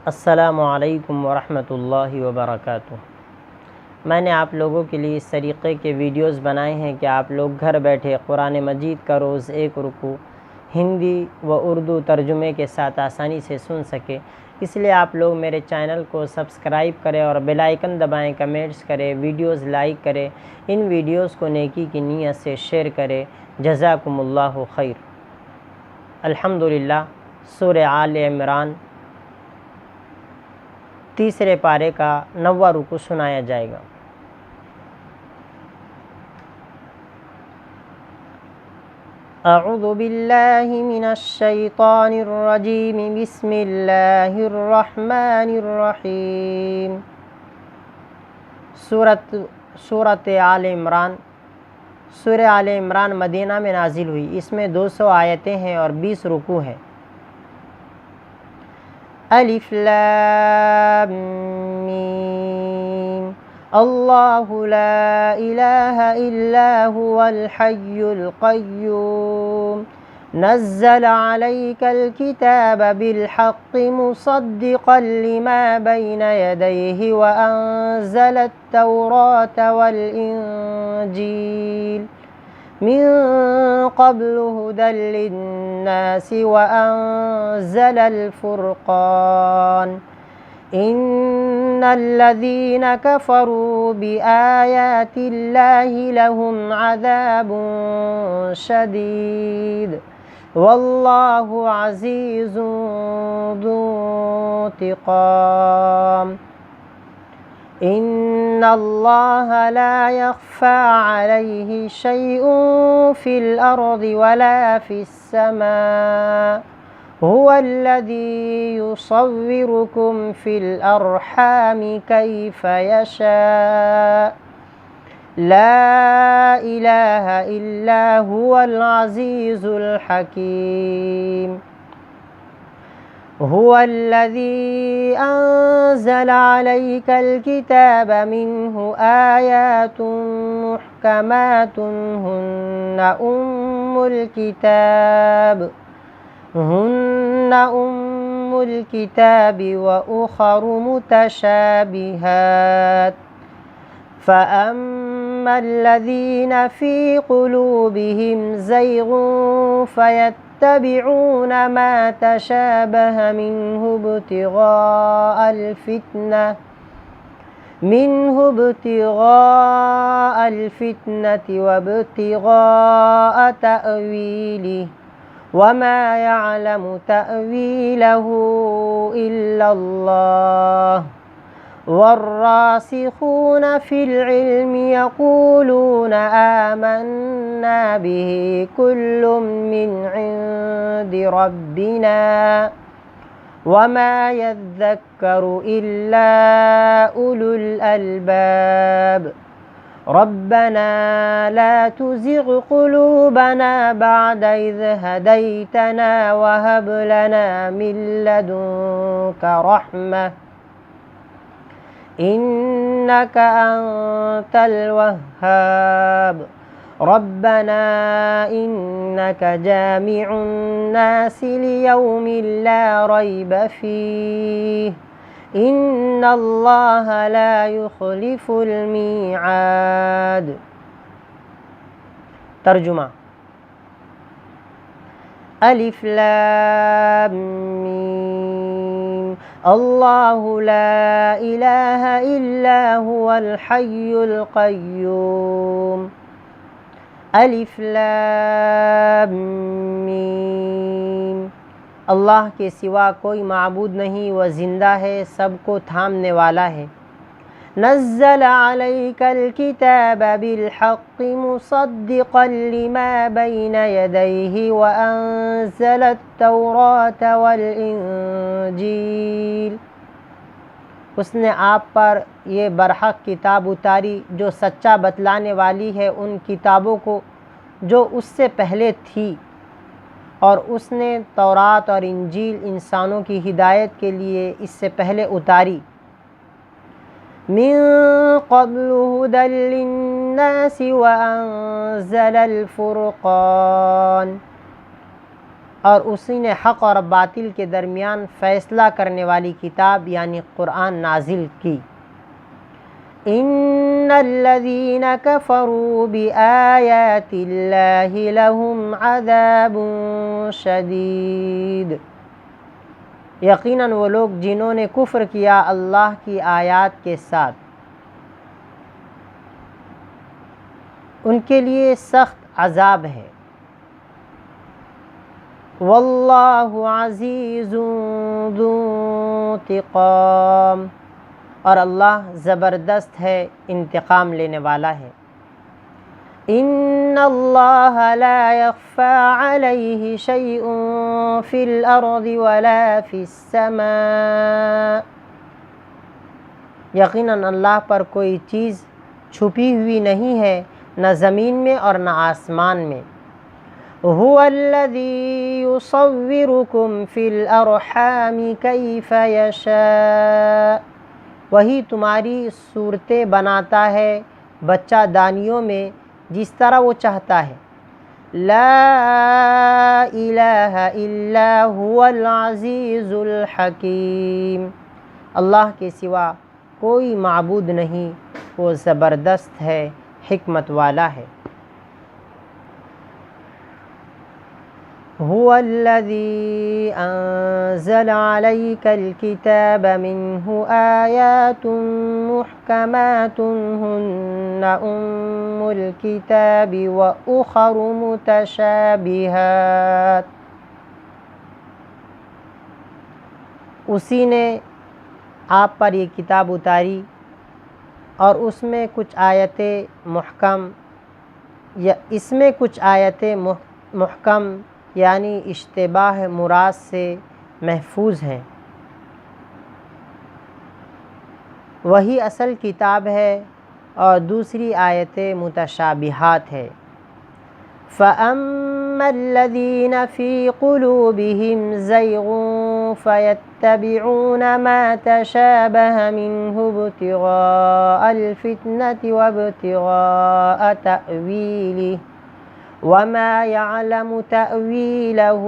السلام علیکم ورحمۃ اللہ وبرکاتہ۔ میں نے آپ لوگوں کے لیے اس طریقے کے ویڈیوز بنائے ہیں کہ آپ لوگ گھر بیٹھے قرآن مجید کا روز ایک رکوع ہندی و اردو ترجمے کے ساتھ آسانی سے سن سکے۔ اس لیے آپ لوگ میرے چینل کو سبسکرائب کریں اور بیل آئیکن دبائیں، کمنٹس کریں، ویڈیوز لائک کریں، ان ویڈیوز کو نیکی کی نیت سے شیئر کریں۔ جزاکم اللہ خیر۔ الحمدللہ، سورہ آل عمران تیسرے پارے کا 9واں رکوع سنایا جائے گا۔ اعوذ باللہ من الشیطان الرجیم، بسم اللہ الرحمن الرحیم۔ سورۃ آل عمران۔ سورہ آل عمران مدینہ میں نازل ہوئی۔ اس میں 200 آیتیں ہیں اور 20 رکوع ہیں۔ الف لام میم، اللہ لا الہ الا هو الحی القیوم، نزل علیک الکتاب بالحق مصدقا لما بین یدیہ وانزل التوراۃ والانجیل من قبل هدى للناس وأنزل الفرقان، إن الذين كفروا بآيات الله لهم عذاب شديد والله عزيز ذو انتقام، إن الله لا يخفى عليه شيء في الأرض ولا في السماء، هو الذي يصوركم في الأرحام كيف يشاء، لا إله إلا هو العزيز الحكيم، هو الذي أنزل عليك الكتاب منه آيات محكمات هن أم الكتاب وأخر متشابهات، فأما الذين في قلوبهم زيغ فيتبعون ما تشابه منه ابتغاء الفتنة وابتغاء تأويله، وما يعلم تأويله إلا الله، والراسخون في العلم يقولون آمنا به كل من عند ربنا وما يذكر إلا أولو الألباب، ربنا لا تزغ قلوبنا بعد إذ هديتنا وهب لنا من لدنك رحمة إنك أنت الوهاب، ربنا إنك جامع الناس ليوم لا ريب فيه، إن الله لا يخلف الميعاد۔ ترجمہ: الف لام میم، اللہ لا الہ الا هو الحی القیوم، الف لام میم، اللہ کے سوا کوئی معبود نہیں، وہ زندہ ہے، سب کو تھامنے والا ہے۔ نزل علیک الکتاب بالحق مصدقا لما بین یدیہ وانزل التوراۃ والانجیل، اس نے آپ پر یہ برحق کتاب اتاری جو سچا بتلانے والی ہے ان کتابوں کو جو اس سے پہلے تھی، اور اس نے تورات اور انجیل انسانوں کی ہدایت کے لیے اس سے پہلے اتاری۔ من قبل هدى للناس وأنزل الفرقان، اور اسی نے حق اور باطل کے درمیان فیصلہ کرنے والی کتاب یعنی قرآن نازل کی۔ ان الذین کفروا بآیات اللہ لہم عذاب شدید، یقیناً وہ لوگ جنہوں نے کفر کیا اللہ کی آیات کے ساتھ، ان کے لیے سخت عذاب ہے۔ واللہ عزیز ذو انتقام، اور اللہ زبردست ہے، انتقام لینے والا ہے۔ ان اللہ لا يخفى علیہ شیء فی الارض ولا فی السماء، یقیناً اللہ پر کوئی چیز چھپی ہوئی نہیں ہے، نہ زمین میں اور نہ آسمان میں۔ هو الذی یصورکم فی الارحام کیف یشاء، وہی تمہاری صورتیں بناتا ہے بچہ دانیوں میں جس طرح وہ چاہتا ہے۔ لا الہ الا هو العزیز الحکیم، اللہ کے سوا کوئی معبود نہیں، وہ زبردست ہے، حکمت والا ہے۔ هو الذی انزل علیک الکتاب منہ آیات محکمات ہن ام الکتاب واخر متشابہات، اسی نے آپ پر یہ کتاب اتاری اور اس میں کچھ آیتیں محکم اس میں کچھ آیتیں محکم یعنی اشتباہ مراد سے محفوظ ہیں، وہی اصل کتاب ہے، اور دوسری آیتیں متشابہات ہے۔ فَأَمَّا الَّذِينَ فِي قُلُوبِهِمْ زَيْغٌ فَيَتَّبِعُونَ مَا تَشَابَهَ مِنْهُ ابْتِغَاءَ الْفِتْنَةِ وَابْتِغَاءَ تَأْوِيلِهِ وَمَا يَعْلَمُ تَأْوِيلَهُ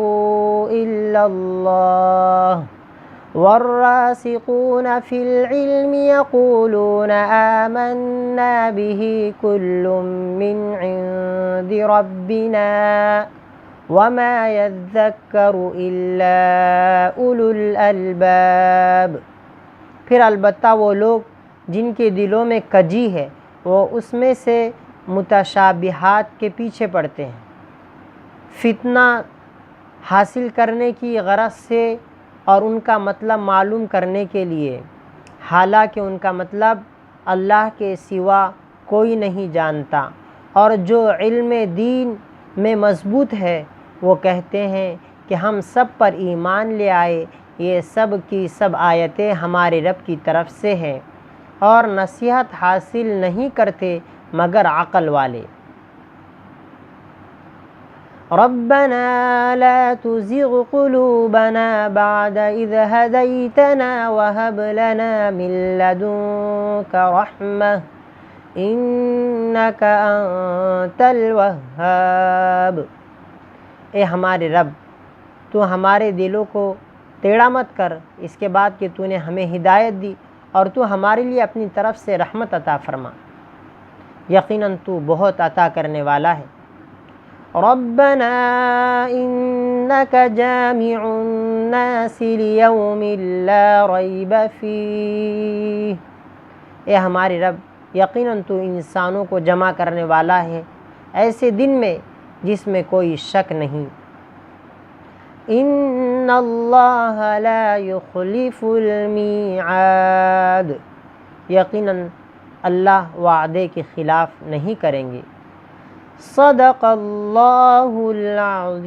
إِلَّا اللَّهُ وَالرَّاسِخُونَ فِي الْعِلْمِ يَقُولُونَ آمَنَّا بِهِ كُلٌّ مِّنْ عِندِ رَبِّنَا وَمَا يَذَّكَّرُ إِلَّا أُولُو الْأَلْبَابِ، پھر البتہ وہ لوگ جن کے دلوں میں کجی ہے وہ اس میں سے متشابہات کے پیچھے پڑتے ہیں، فتنہ حاصل کرنے کی غرض سے اور ان کا مطلب معلوم کرنے کے لیے، حالانکہ ان کا مطلب اللہ کے سوا کوئی نہیں جانتا۔ اور جو علم دین میں مضبوط ہے وہ کہتے ہیں کہ ہم سب پر ایمان لے آئے، یہ سب کی سب آیتیں ہمارے رب کی طرف سے ہیں، اور نصیحت حاصل نہیں کرتے مگر عقل والے۔ ربنا لا تزغ قلوبنا بعد إذ هديتنا وهب لنا من لدنك رحمة إنك أنت الوهاب، اے ہمارے رب تو ہمارے دلوں کو ٹیڑھا مت کر اس کے بعد کہ تو نے ہمیں ہدایت دی، اور تو ہمارے لیے اپنی طرف سے رحمت عطا فرما، یقیناً تو بہت عطا کرنے والا ہے۔ ربنا انک جامع الناس لیوم لا ریب فیہ، اے ہمارے رب یقیناً تو انسانوں کو جمع کرنے والا ہے ایسے دن میں جس میں کوئی شک نہیں۔ ان اللہ لا یخلف المیعاد، یقیناً اللہ وعدے کے خلاف نہیں کریں گے۔ صدق اللہ العظیم۔